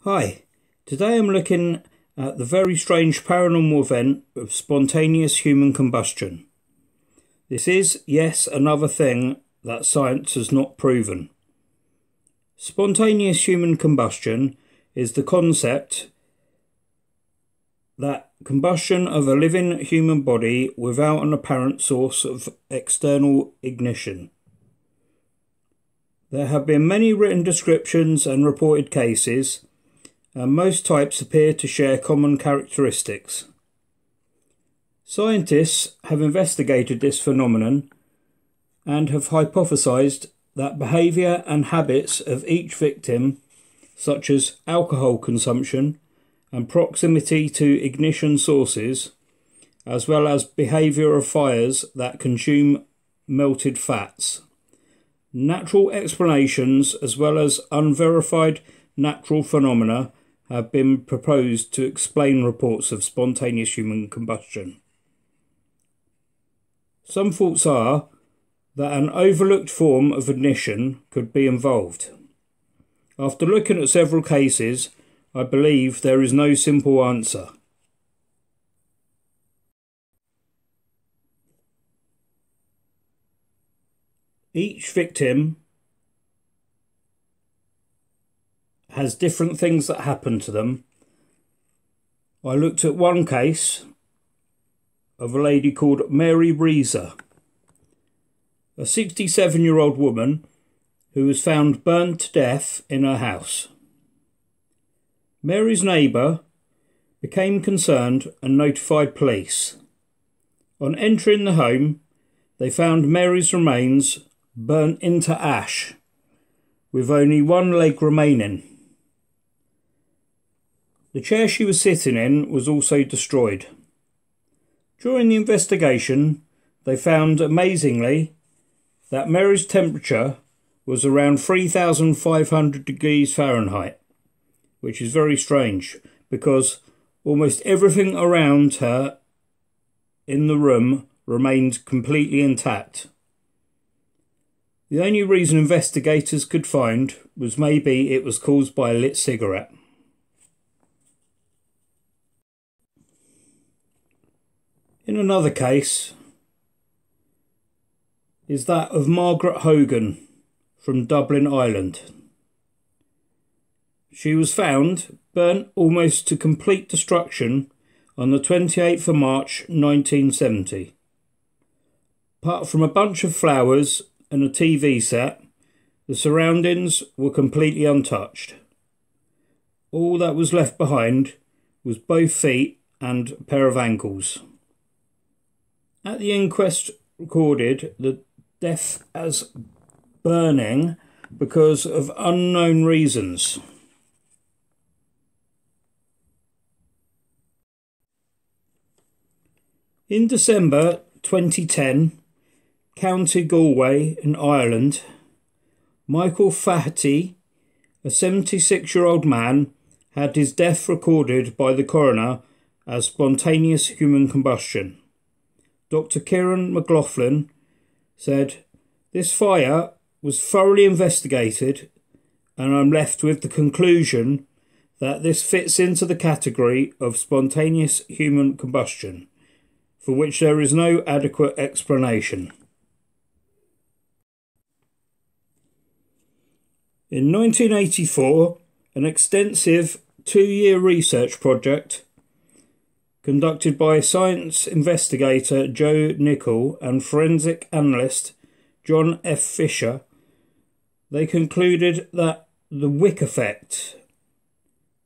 Hi, today I'm looking at the very strange paranormal event of spontaneous human combustion. This is, yes, another thing that science has not proven. Spontaneous human combustion is the concept that combustion of a living human body without an apparent source of external ignition. There have been many written descriptions and reported cases, and most types appear to share common characteristics. Scientists have investigated this phenomenon and have hypothesized that behaviour and habits of each victim, such as alcohol consumption and proximity to ignition sources, as well as behaviour of fires that consume melted fats. Natural explanations as well as unverified natural phenomena have been proposed to explain reports of spontaneous human combustion. Some thoughts are that an overlooked form of ignition could be involved. After looking at several cases, I believe there is no simple answer. Each victim has different things that happen to them. I looked at one case of a lady called Mary Reeser, a 67-year-old woman who was found burned to death in her house. Mary's neighbour became concerned and notified police. On entering the home, they found Mary's remains burnt into ash, with only one leg remaining. The chair she was sitting in was also destroyed. During the investigation, they found, amazingly, that Mary's temperature was around 3,500 degrees Fahrenheit, which is very strange because almost everything around her in the room remained completely intact. The only reason investigators could find was maybe it was caused by a lit cigarette. In another case is that of Margaret Hogan from Dublin, Ireland. She was found burnt almost to complete destruction on the 28th of March 1970. Apart from a bunch of flowers and a TV set, the surroundings were completely untouched. All that was left behind was both feet and a pair of ankles. At the inquest recorded the death as burning because of unknown reasons. In December 2010, County Galway in Ireland, Michael Fatih, a 76-year-old man, had his death recorded by the coroner as spontaneous human combustion. Dr. Kieran McLaughlin said, "This fire was thoroughly investigated and I'm left with the conclusion that this fits into the category of spontaneous human combustion, for which there is no adequate explanation." In 1984, an extensive 2-year research project conducted by science investigator Joe Nichol and forensic analyst John F. Fisher, they concluded that the Wick Effect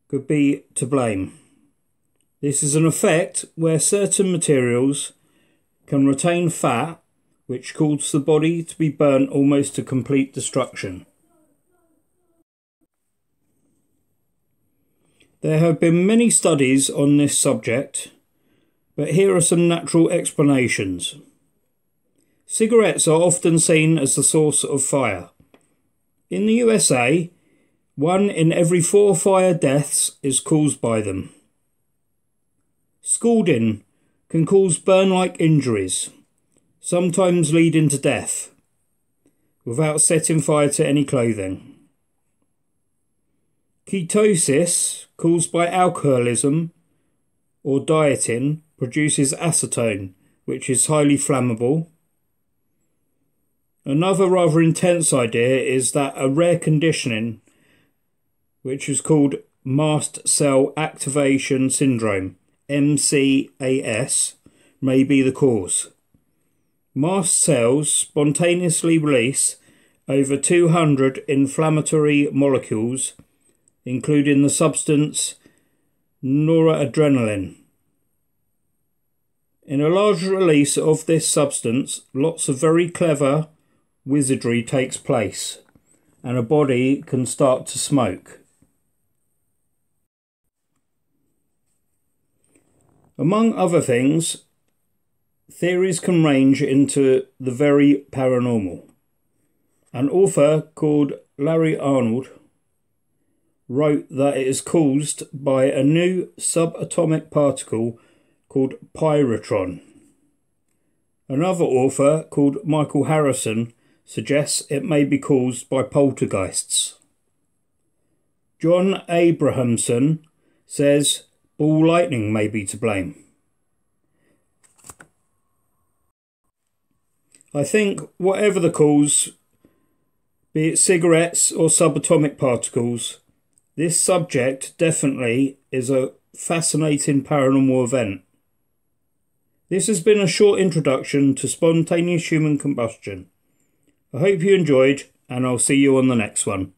could be to blame. This is an effect where certain materials can retain fat, which causes the body to be burnt almost to complete destruction. There have been many studies on this subject, but here are some natural explanations. Cigarettes are often seen as the source of fire. In the USA, 1 in every 4 fire deaths is caused by them. Scalding can cause burn-like injuries, sometimes leading to death, without setting fire to any clothing. Ketosis, caused by alcoholism or dieting, produces acetone, which is highly flammable. Another rather intense idea is that a rare conditioning, which is called mast cell activation syndrome, MCAS, may be the cause. Mast cells spontaneously release over 200 inflammatory molecules, including the substance noradrenaline. In a large release of this substance, lots of very clever wizardry takes place, and a body can start to smoke. Among other things, theories can range into the very paranormal. An author called Larry Arnold wrote that it is caused by a new subatomic particle called pyrotron. Another author called Michael Harrison suggests it may be caused by poltergeists. John Abrahamson says ball lightning may be to blame. I think whatever the cause, be it cigarettes or subatomic particles, this subject definitely is a fascinating paranormal event. This has been a short introduction to spontaneous human combustion. I hope you enjoyed, and I'll see you on the next one.